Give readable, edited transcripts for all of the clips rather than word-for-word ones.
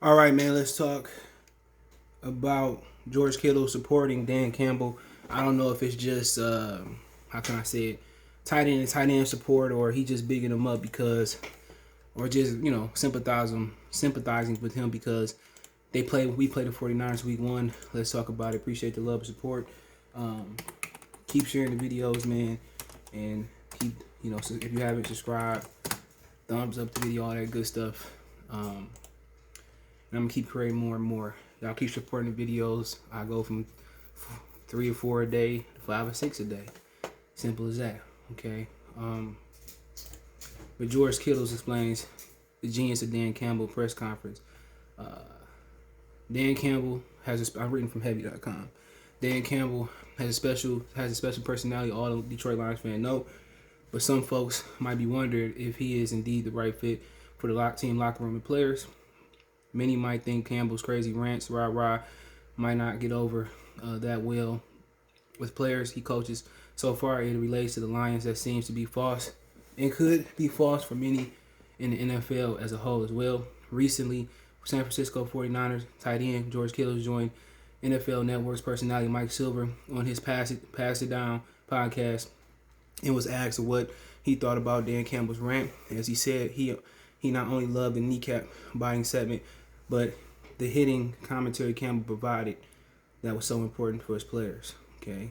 All right, man, let's talk about George Kittle supporting Dan Campbell. I don't know if it's just, how can I say it, tight end support, or he just bigging him up because, or just, sympathizing with him because we played the 49ers week one. Let's talk about it. Appreciate the love and support. Keep sharing the videos, man, and keep, so if you haven't subscribed, thumbs up the video, all that good stuff. And I'm gonna keep creating more and more. Y'all keep supporting the videos. I go from 3 or 4 a day to 5 or 6 a day. Simple as that. Okay. But George Kittle explains the genius of Dan Campbell press conference. Dan Campbell I'm reading from Heavy.com. Dan Campbell has a special personality. All the Detroit Lions fans know, but some folks might be wondering if he is indeed the right fit for the team locker room and players. Many might think Campbell's crazy rants, rah, might not get over that well with players he coaches. So far, it relates to the Lions that seems to be false and could be false for many in the NFL as a whole as well. Recently, San Francisco 49ers tight end George Kittle joined NFL Network's personality Mike Silver on his Pass It Down podcast and was asked what he thought about Dan Campbell's rant. As he said, he not only loved the kneecap biting segment, but the hitting commentary Campbell provided that was so important for his players. Okay.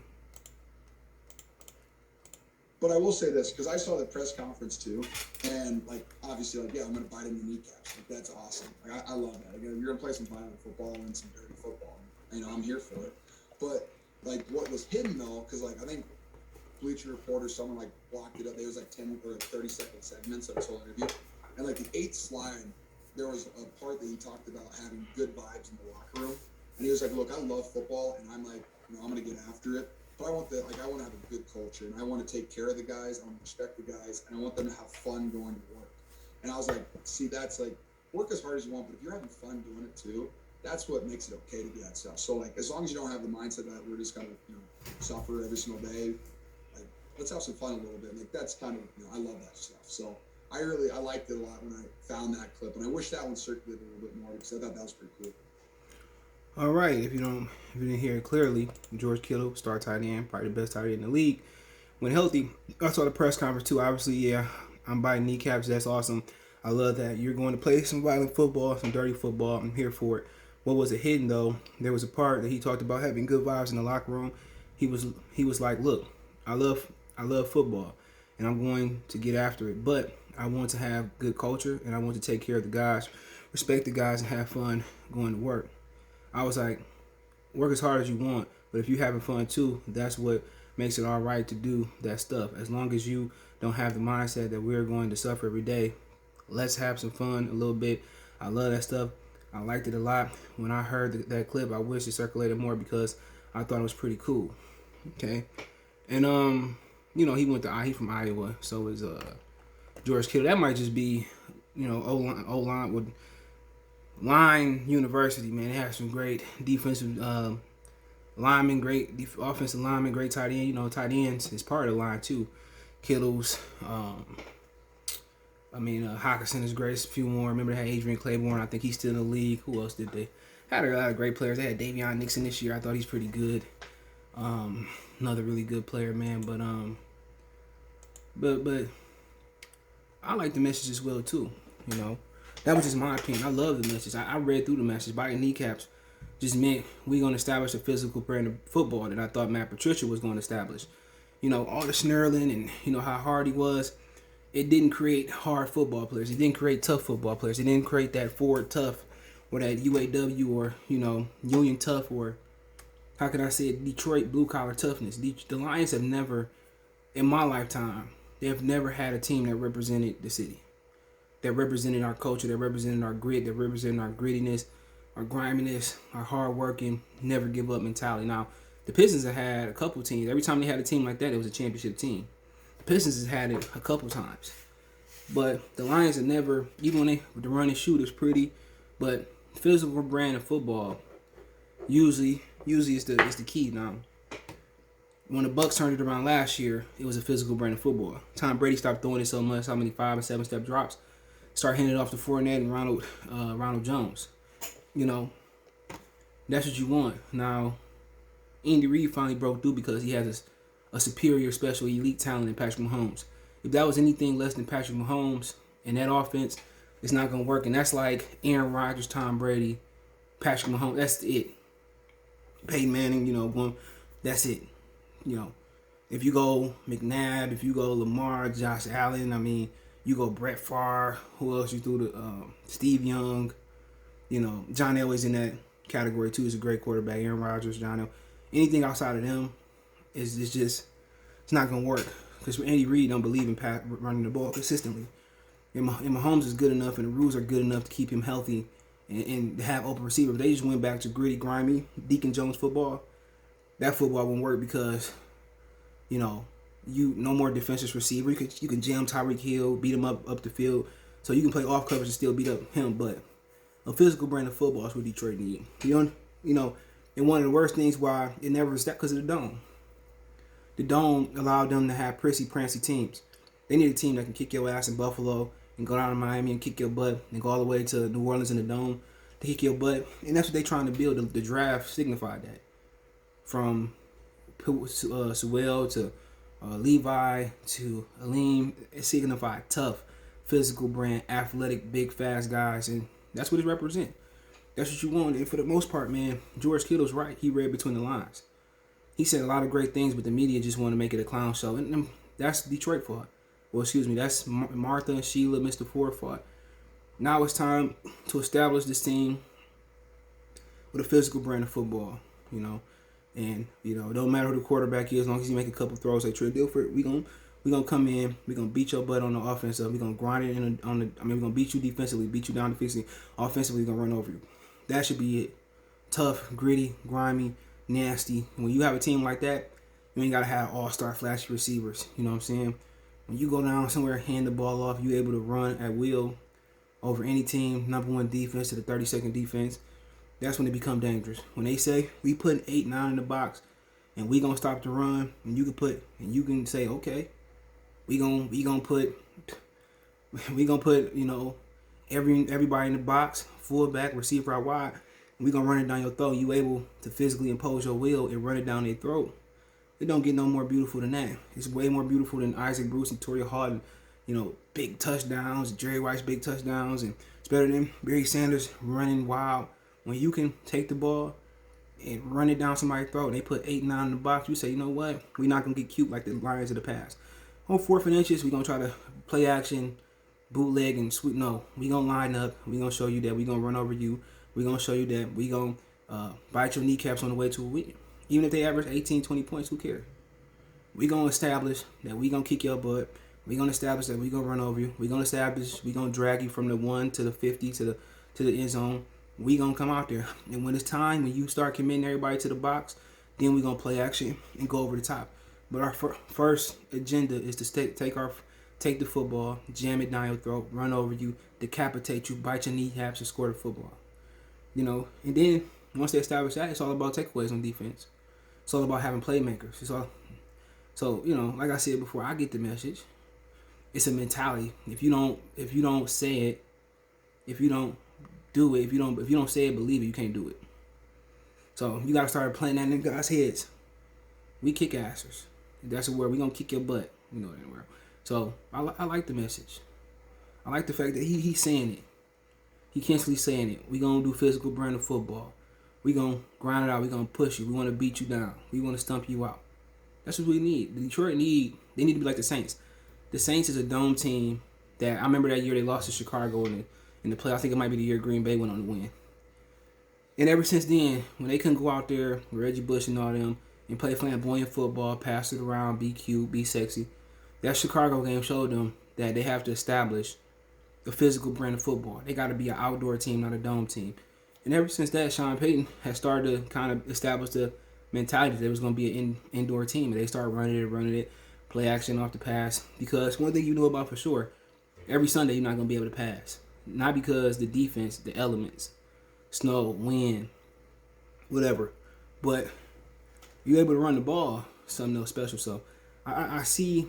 But I will say this, because I saw the press conference too, and obviously, I'm going to bite in the kneecaps. That's awesome. I love that. You're going to play some violent football and some dirty football. I'm here for it. But what was hidden though, because I think Bleacher Report or someone blocked it up. There was 10 or 30-second segments of this whole interview, and the 8th slide, there was a part that he talked about having good vibes in the locker room, and he was like, "Look, I love football, and I'm I'm going to get after it." But I want to have a good culture, and I want to take care of the guys, I want to respect the guys, and I want them to have fun going to work. And I was like, see, that's work as hard as you want, but if you're having fun doing it too, that's what makes it okay to do that stuff. So as long as you don't have the mindset that we're just gonna suffer every single day, let's have some fun a little bit. That's kind of I love that stuff. So I liked it a lot when I found that clip, and I wish that one circulated a little bit more because I thought that was pretty cool. All right, if you didn't hear it clearly, George Kittle, star tight end, probably the best tight end in the league. When healthy, I saw the press conference too. Obviously, yeah, I'm biting kneecaps. That's awesome. I love that. You're going to play some violent football, some dirty football. I'm here for it. What was it hidden though? There was a part that he talked about having good vibes in the locker room. He was like, look, I love football, and I'm going to get after it. But I want to have good culture, and I want to take care of the guys, respect the guys, and have fun going to work. I was like, work as hard as you want, but if you're having fun too, that's what makes it all right to do that stuff. As long as you don't have the mindset that we're going to suffer every day, let's have some fun a little bit. I love that stuff. I liked it a lot. When I heard that clip, I wish it circulated more because I thought it was pretty cool. Okay, and he's from Iowa, so is George Kittle. That might just be O-line with Line University, man. They have some great defensive linemen, great offensive linemen, great tight end. Tight ends is part of the line too. Kittles, Hockenson is great. A few more. Remember they had Adrian Claiborne. I think he's still in the league. Who else did they? Had a lot of great players. They had Davion Nixon this year. I thought he's pretty good. Another really good player, man. But I like the message as well too. That was just my opinion. I love the message. I read through the message. Biting kneecaps just meant we're going to establish a physical brand of football that I thought Matt Patricia was going to establish. All the snarling and, how hard he was. It didn't create hard football players. It didn't create tough football players. It didn't create that Ford tough or that UAW or, Union tough or, how can I say it, Detroit blue-collar toughness. The Lions have never, in my lifetime, they have never had a team that represented the city. That represented our culture, that represented our grit, that represented our grittiness, our griminess, our hard working, never give up mentality. Now, the Pistons have had a couple teams. Every time they had a team like that, it was a championship team. The Pistons has had it a couple times. But the Lions have never, even when the run and shoot is pretty, but physical brand of football usually is the key. Now, when the Bucks turned it around last year, it was a physical brand of football. Tom Brady stopped throwing it so much, how many 5 and 7 step drops. Start handing it off to Fournette and Ronald Jones. You know, that's what you want. Now, Andy Reid finally broke through because he has a superior, special, elite talent in Patrick Mahomes. If that was anything less than Patrick Mahomes and that offense, it's not gonna work. And that's like Aaron Rodgers, Tom Brady, Patrick Mahomes. That's it. Peyton Manning, going. That's it. You know, if you go McNabb, if you go Lamar, Josh Allen, I mean, you go Brett Favre. Who else you threw to? Steve Young. John Elway's in that category too. He's a great quarterback. Aaron Rodgers, John Elway. Anything outside of them is just it's not gonna work because Andy Reid don't believe in running the ball consistently. And Mahomes is good enough, and the rules are good enough to keep him healthy and have open receivers. They just went back to gritty, grimy Deacon Jones football. That football won't work because you no more defensive receiver. You can jam Tyreek Hill, beat him up the field, so you can play off coverage and still beat up him. But a physical brand of football is what Detroit need. And one of the worst things why it never was that because of the dome. The dome allowed them to have prissy, prancy teams. They need a team that can kick your ass in Buffalo and go down to Miami and kick your butt and go all the way to New Orleans in the dome to kick your butt. And that's what they're trying to build. The draft signified that. From Sewell to Levi to Aleem, it signified tough, physical brand, athletic, big, fast guys. And that's what it represents. That's what you want. And for the most part, man, George Kittle's right. He read between the lines. He said a lot of great things, but the media just want to make it a clown show. And that's Detroit fault. Well, excuse me, that's Martha and Sheila, Mr. Ford fault. Now it's time to establish this team with a physical brand of football, And, it don't matter who the quarterback is, as long as you make a couple throws like Trey Dilford, we gonna come in, we gonna beat your butt on the offensive, we gonna grind it we're gonna beat you defensively, beat you down defensively, offensively, we're gonna run over you. That should be it. Tough, gritty, grimy, nasty. When you have a team like that, you ain't gotta have all-star flashy receivers. You know what I'm saying? When you go down somewhere, hand the ball off, you able to run at will over any team, number one defense to the 30-second defense, that's when it become dangerous. When they say we put 8, 9 in the box and we gonna stop the run, and you can say, okay, we gonna put everybody in the box, fullback, receiver out wide, and we gonna run it down your throat. You able to physically impose your will and run it down their throat. It don't get no more beautiful than that. It's way more beautiful than Isaac Bruce and Torrey Hall, big touchdowns, Jerry Rice big touchdowns, and it's better than Barry Sanders running wild. When you can take the ball and run it down somebody's throat, and they put 8, 9 in the box, you say, you know what? We're not gonna get cute like the Lions of the past. On 4th and inches, we're gonna try to play action, bootleg, and sweep. No, we're gonna line up. We're gonna show you that we're gonna run over you. We're gonna show you that we're gonna bite your kneecaps on the way to a win. Even if they average 18, 20 points, who cares? We're gonna establish that we're gonna kick your butt. We're gonna establish that we're gonna run over you. We're gonna establish we're gonna drag you from the 1 to the 50 to the end zone. We gonna come out there, and when it's time, when you start committing everybody to the box, then we gonna play action and go over the top. But our first agenda is to take the football, jam it down your throat, run over you, decapitate you, bite your kneecaps, and score the football. And then once they establish that, it's all about takeaways on defense. It's all about having playmakers. So like I said before, I get the message. It's a mentality. If you don't say it, if you don't do it, if you don't say it, believe it, you can't do it. So you gotta start playing that in guys' heads. We kick assers. That's a word. We gonna kick your butt. You know that word. So I like the message. I like the fact that he's saying it. He constantly saying it. We gonna do physical brand of football. We gonna grind it out. We gonna push you. We want to beat you down. We want to stump you out. That's what we need. Detroit need to be like the Saints. The Saints is a dome team that I remember that year they lost to Chicago in the play. I think it might be the year Green Bay went on to win. And ever since then, when they couldn't go out there with Reggie Bush and all them and play flamboyant football, pass it around, be cute, be sexy, that Chicago game showed them that they have to establish a physical brand of football. They got to be an outdoor team, not a dome team. And ever since that, Sean Payton has started to kind of establish the mentality that there was going to be an indoor team. And they started running it, play action off the pass. Because one thing you know about for sure, every Sunday you're not going to be able to pass. Not because the defense, the elements, snow, wind, whatever. But you're able to run the ball, something else special. So I see,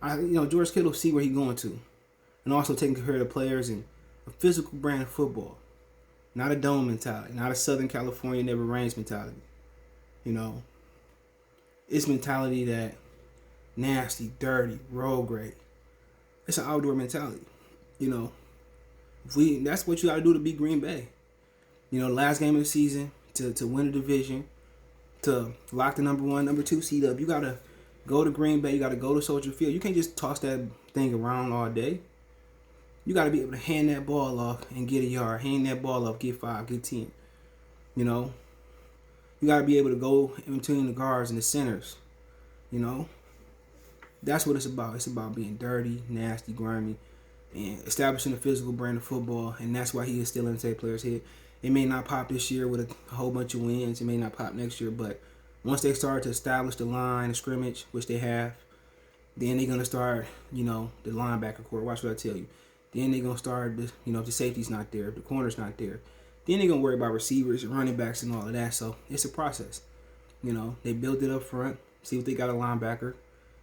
George Kittle see where he's going to. And also taking care of the players and a physical brand of football. Not a dome mentality. Not a Southern California never rains mentality. You know, it's mentality that nasty, dirty, road grade. It's an outdoor mentality. You know, that's what you got to do to beat Green Bay. You know, last game of the season to win the division, to lock the number 1, number 2 seed up. You got to go to Green Bay. You got to go to Soldier Field. You can't just toss that thing around all day. You got to be able to hand that ball off and get a yard. Hand that ball off, get 5, get 10. You know, you got to be able to go in between the guards and the centers. You know, that's what it's about. It's about being dirty, nasty, grimy, and establishing a physical brand of football. And that's why he is still in the players' head. It may not pop this year with a whole bunch of wins. It may not pop next year. But once they start to establish the line of scrimmage, which they have, then they're going to start, you know, the linebacker core. Watch what I tell you. Then they're going to start, you know, if the safety's not there, if the corner's not there. Then they're going to worry about receivers and running backs and all of that. So it's a process. You know, they built it up front. See what they got a linebacker.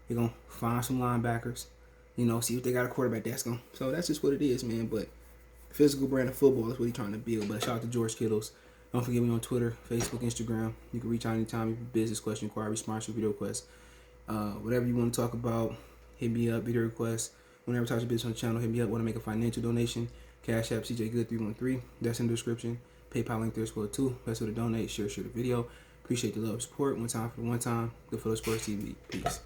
They're going to find some linebackers. You know, see if they got a quarterback. So that's just what it is, man. But physical brand of football is what he's trying to build. But shout out to George Kittles. Don't forget me on Twitter, Facebook, Instagram. You can reach out anytime if you have business question, inquiry, sponsorship, video requests. Whatever you want to talk about, hit me up, video requests. Whenever touch your business on the channel, hit me up. Want to make a financial donation? Cash App CJGood313. That's in the description. PayPal link there as well too. Best way to donate. Share the video. Appreciate the love and support. One time for one time. Good for the Sports TV. Peace.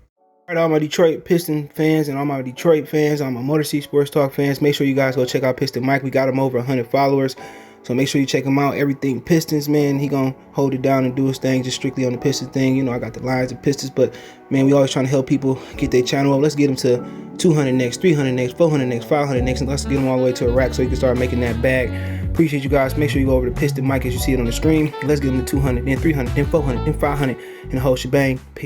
All right, all my Detroit Piston fans and all my Detroit fans, all my Motor City Sports Talk fans, make sure you guys go check out Piston Mike. We got him over 100 followers. So make sure you check him out. Everything Pistons, man. He gonna hold it down and do his thing just strictly on the Pistons thing. You know, I got the Lions and Pistons, but man, we always trying to help people get their channel up. Let's get them to 200 next, 300 next, 400 next, 500 next, and let's get them all the way to a rack so you can start making that bag. Appreciate you guys. Make sure you go over to Piston Mike as you see it on the screen. Let's get them to 200, then 300, then 400, then 500, and the whole shebang. Peace.